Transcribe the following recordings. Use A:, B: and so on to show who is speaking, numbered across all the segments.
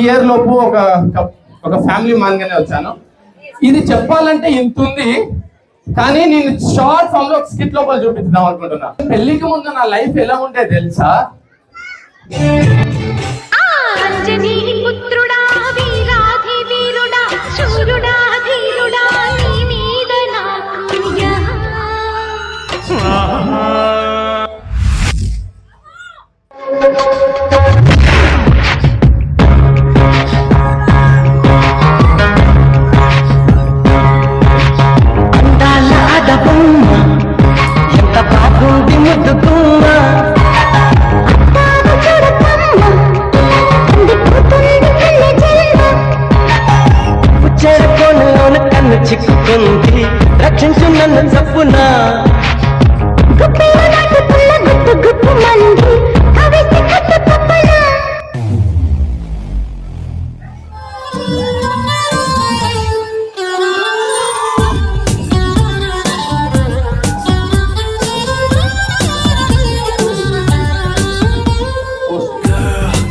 A: Year లోపు ఒక family man గానే వచ్చాను. ఇది చెప్పాలంటే ఇంత ఉంది, కానీ నేను షార్ట్ ఫామ్ లో స్కిట్ లోపల చూపిద్దాం అనుకుంటున్నా. పెళ్లికి ముందు నా లైఫ్ ఎలా ఉంటే తెలుసా?
B: చిక్కుకుంది రక్షించు నన్ను చప్పునా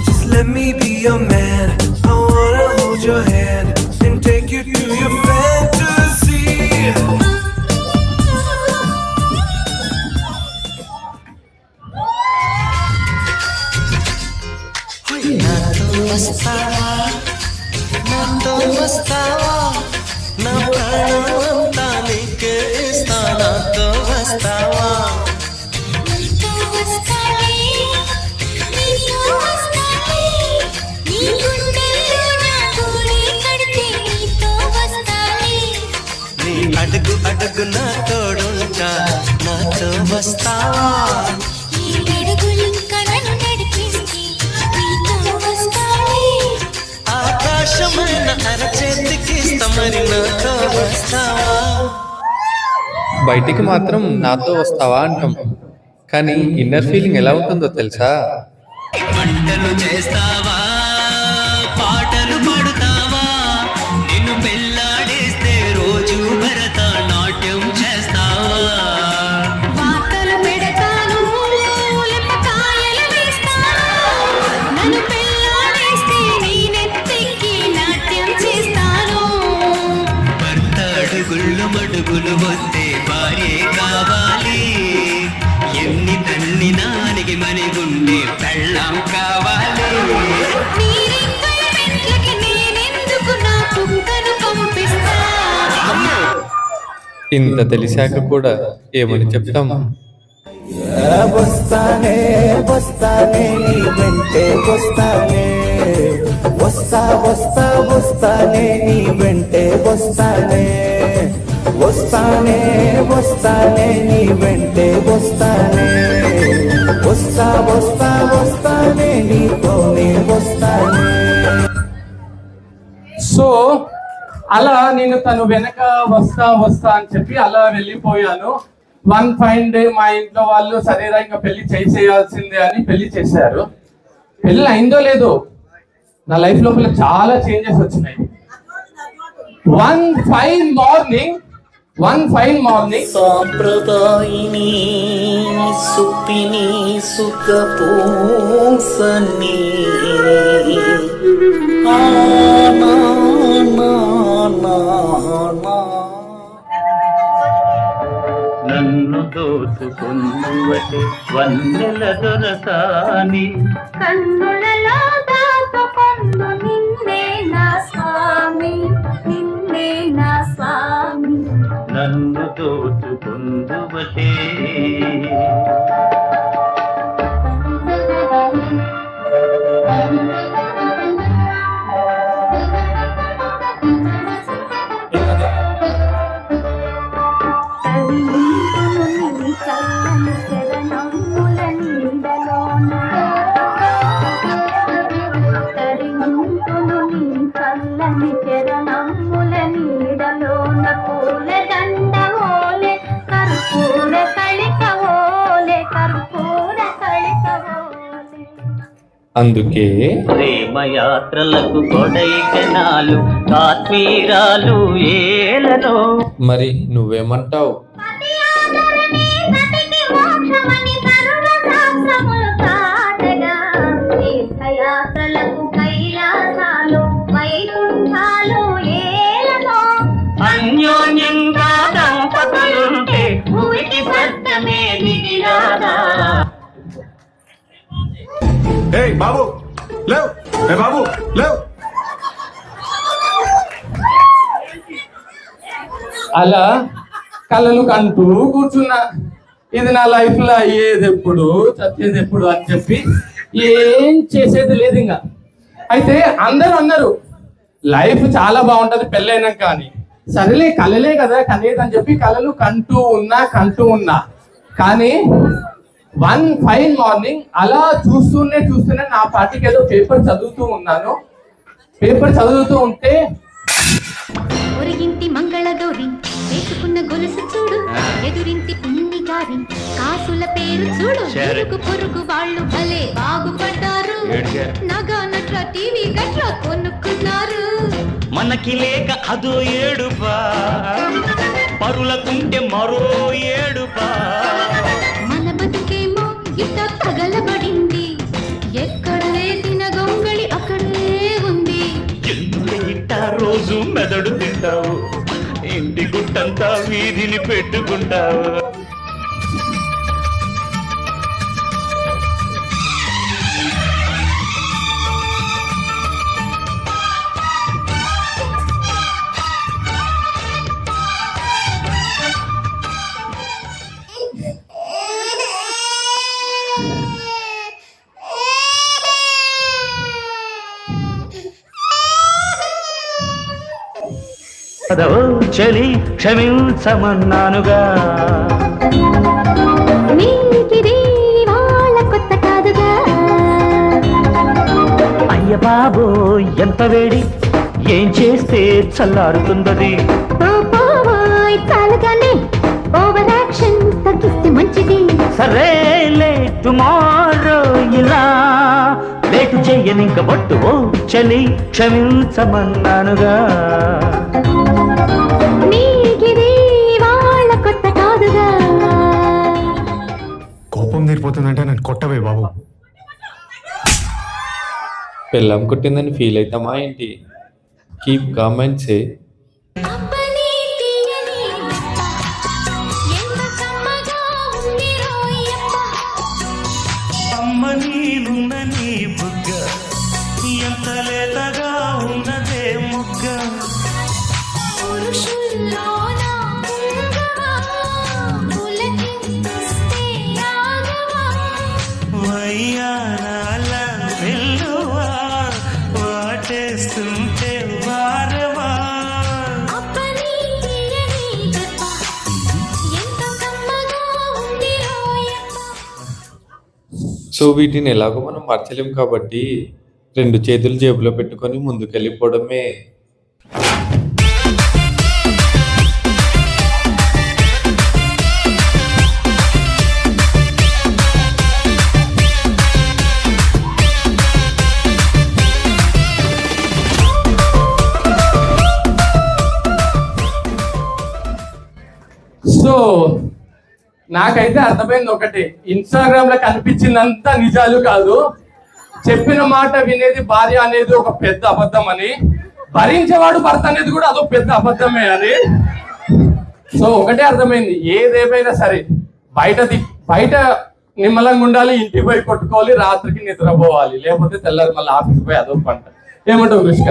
C: Just let me be your man. I wanna hold your hand and take you to your fantasy. నాతో వస్తావా నా ప్రాణమంతా నీకే ఇస్తా నాతో వస్తావా నీ అడుగు అడుగు నా తోడుంటా నాతో వస్తావా ఆకాశమైన అరచేతికి మరి నాతో వస్తావా.
D: బయటికి మాత్రం నాతో వస్తావా అంటాం, కానీ ఇన్నర్ ఫీలింగ్ ఎలా ఉంటుందో తెలుసా?
B: వంటలు చేస్తావా పాటలు పాడుతావా నిన్ను పెళ్ళాడేస్తే రోజు భరత నాట్యం చేస్తావా
E: వార్తలు పెడతాను లెప్పకాయలు వేస్తాను నన్ను పెళ్ళాడేస్తే నేనెత్తికి నాట్యం చేస్తాను
B: భర్త అడుగుళ్ళు మడుగులు వస్తే భార్యే కావాలి ఎన్ని తల్లి నానికి మని గుండె పెళ్ళాం కావాలి
D: ఇంత తెలిసాక కూడా ఏమని చెప్తాం?
F: వస్తానే వస్తానే నీ వెంటే వస్తానే వస్తా వస్తా వస్తానే నీ వెంటే వస్తానే వస్తానే వస్తానే నీ వెంటే వస్తానే వస్తా వస్తా వస్తానే నీతోనే వస్తానే.
A: సో అలా నేను తను వెనక వస్తా వస్తా అని చెప్పి అలా వెళ్ళిపోయాను. వన్ ఫైన్ డే మా ఇంట్లో వాళ్ళు సరేరా ఇంకా పెళ్లి చేసేయాల్సిందే అని పెళ్లి చేశారు. పెళ్లి అయిందో లేదో నా లైఫ్ లోపల చాలా చేంజెస్ వచ్చినాయి. వన్ ఫైన్ మార్నింగ్
B: సాంప్రదాయిని సుప్పిని సుఖపోసని నన్ను దోచుకున్నవటే వన్నెల దొరసాని
E: కన్నులలో దాచుకొందు నిన్నే నా స్వామి నిన్నే నా స్వామి
B: నన్ను దోచుకుందువటే
D: అందుకే
B: ప్రేమయాత్రలకు కొడైకెనాలు కాశ్మీరాలు ఏలలో.
D: మరి నువ్వేమంటావు?
E: తీర్థయాత్రలకు కైలాసాలు
G: ఏయ్ బాబు లేవ్, ఏ బాబు లేవ్.
A: అలా కళ్ళలు కంటూ కూర్చున్నా. ఇది నా లైఫ్ లో అయ్యేది ఎప్పుడు, చచ్చేది ఎప్పుడు అని చెప్పి ఏం చేసేది లేదు ఇంకా. అయితే అందరూ అన్నారు లైఫ్ చాలా బాగుంటది పెళ్ళైనాక అని. సరేలే కలలే కదా కనేది అని చెప్పి కలలు కంటూ ఉన్నా. కానీ వన్ ఫైన్ మార్నింగ్ అలా చూస్తూనే నా పార్టీకి ఏదో పేపర్ చదువుతూ ఉన్నాను. పేపర్ చదువుతూ ఉంటే
E: ఒరిగింటి మంగళగౌరి వేసుకున్న గొలుసు చూడు, ఎదురింటి పిన్ని గారి కాసుల పేరు చూడు, ఇరుగు పొరుగు వాళ్ళు భలే బాగుపడ్డారు, నగా నట్ల టీవీ గట్ల కొనుక్కున్నారు.
B: మనకి లేక అదో ఏడుపా, పరులకుంటే మరో ఏడుపా.
E: మన బతుకేమో ఇట తగలబడింది, ఎక్కడ వేసిన గొంగళి అక్కడే ఉంది.
B: ఇట్టా రోజు మెదడు తింటావు, ఇంటి గుట్టంతా వీధిని పెట్టుకుంటావు. అదవో చలి క్షమించమన్నానుగా,
E: నీకిది వాళ్ళ కొత్త కాదుగా.
B: అయ్య బాబో ఎంత వేడి, ఏం చేస్తే చల్లారుతుందది.
E: పోపోయ్ చాలుగానే, ఓవర్ యాక్షన్ తగ్గిస్తే మంచిది.
B: సరేలే టుమారో ఇలా లేటు చెయ్యనింక బొట్టు. ఓ చలి క్షమించమన్నానుగా,
E: నీకిది వాళ్ళ కొత్త కాదుగా.
G: కోపం తీరిపోతుందంటే నన్ను కొట్టవే బాబు.
D: పెళ్ళం కొట్టిందని ఫీల్ అవుతామా ఏంటి? Keep comments.
E: అబ్బని తీయని ముక్క, ఎంత కమ్మగా ఉంది రోయప్ప.
B: అమ్మ నీలున్న నీ బుగ్గ, ఎంత లేతగా ఉన్నదే ముగ్గ.
E: పురుషుల్లోన పుంగవా, పులకింతుస్తే ఆగవా.
B: వయ్యారాల వెల్లువా, వాటేస్తుంటే వారవా.
E: అబ్బని తీయని ముక్క, ఎంత కమ్మగా ఉంది రోయప్ప.
D: సో వీటిని ఎలాగో మనం మార్చలేం కాబట్టి 2 చేతులు జేబులో పెట్టుకొని ముందుకెళ్ళిపోవడమే.
A: సో నాకైతే అర్థమైంది ఒకటి, ఇన్స్టాగ్రామ్ లో కనిపించిందంతా నిజాలు కాదు, చెప్పిన మాట వినేది భార్య అనేది ఒక పెద్ద అబద్ధం అని, భరించేవాడు భర్త అనేది కూడా అదొక పెద్ద అబద్ధమే అని. సో ఒకటే అర్థమైంది, ఏదేమైనా సరే బయట నిమ్మలంగా ఉండాలి, ఇంటికి పోయి కొట్టుకోవాలి, రాత్రికి నిద్రపోవాలి, లేకపోతే తెల్లారి మళ్ళీ ఆఫీస్కి పోయి అదొక పంట. ఏమంటావు కృష్ణ?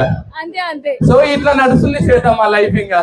E: అంతే.
A: సో ఇట్లా నడుస్తుంది శ్వేత మా లైఫ్ ఇంకా.